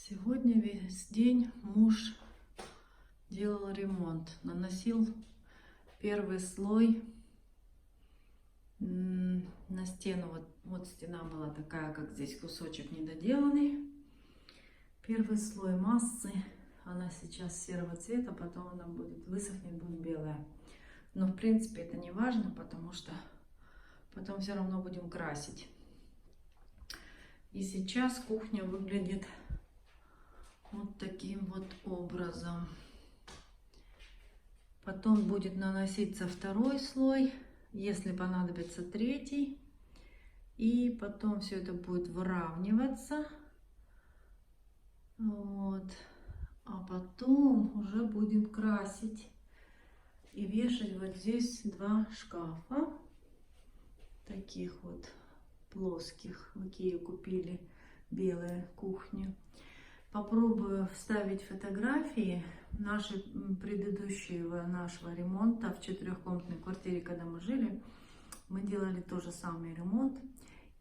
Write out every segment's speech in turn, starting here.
Сегодня весь день муж делал ремонт, наносил первый слой на стену. Вот стена была такая, как здесь кусочек недоделанный. Первый слой массы, она сейчас серого цвета, потом она высохнет, будет белая. Но в принципе это не важно, потому что потом все равно будем красить. И сейчас кухня выглядит вот таким вот образом. Потом будет наноситься второй слой, если понадобится третий. И потом все это будет выравниваться. Вот. А потом уже будем красить и вешать вот здесь два шкафа. Таких вот плоских. В Икее купили белые кухни. Попробую вставить фотографии предыдущего нашего ремонта в 4-комнатной квартире, когда мы жили. Мы делали тот же самый ремонт.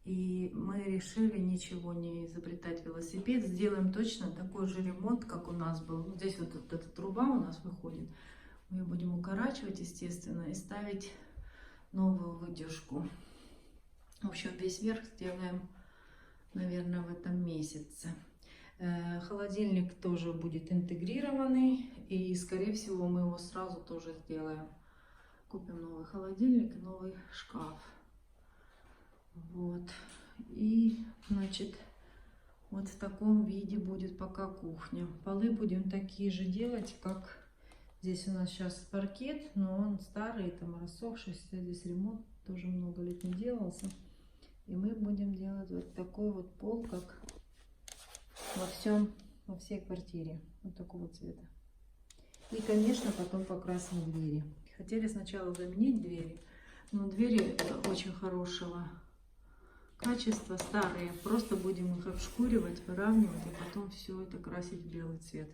И мы решили ничего не изобретать велосипед. Сделаем точно такой же ремонт, как у нас был. Здесь вот эта труба у нас выходит. Мы ее будем укорачивать, естественно, и ставить новую выдержку. В общем, весь верх сделаем, наверное, в этом месяце. Холодильник тоже будет интегрированный. И, скорее всего, мы его сразу тоже сделаем. Купим новый холодильник и новый шкаф. Вот. И, значит, вот в таком виде будет пока кухня. Полы будем такие же делать, как здесь у нас сейчас паркет, но он старый, там рассохшийся. Здесь ремонт тоже много лет не делался. И мы будем делать вот такой вот пол, как во всей квартире. Вот такого цвета. И, конечно, потом покрасим двери. Хотели сначала заменить двери, но двери очень хорошего качества, старые. Просто будем их обшкуривать, выравнивать, и потом все это красить в белый цвет.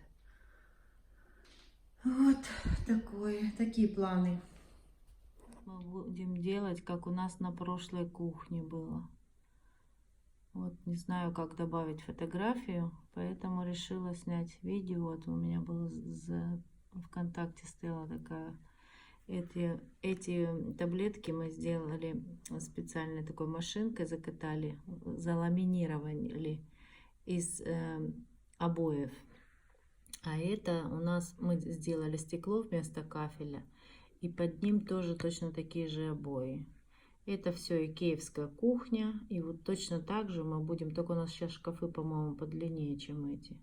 Вот такие планы. Мы будем делать, как у нас на прошлой кухне было. Вот не знаю, как добавить фотографию, поэтому решила снять видео. Вот у меня было ВКонтакте стояла такая. Эти таблетки мы сделали специальной такой машинкой, закатали, заламинировали из обоев. А это у нас мы сделали стекло вместо кафеля, и под ним тоже точно такие же обои. Это все икеевская кухня, и вот точно так же мы будем, только у нас сейчас шкафы, по-моему, подлиннее, чем эти.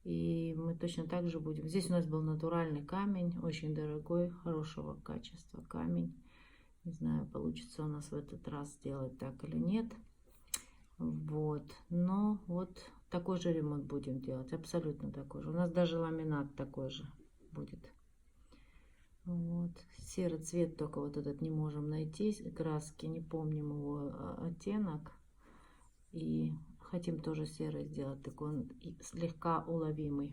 И мы точно так же будем. Здесь у нас был натуральный камень, очень дорогой, хорошего качества камень. Не знаю, получится у нас в этот раз сделать так или нет. Вот. Но вот такой же ремонт будем делать, абсолютно такой же. У нас даже ламинат такой же будет. Вот. Серый цвет только вот этот не можем найти. Краски, не помним его оттенок. И хотим тоже серый сделать, такой он слегка уловимый.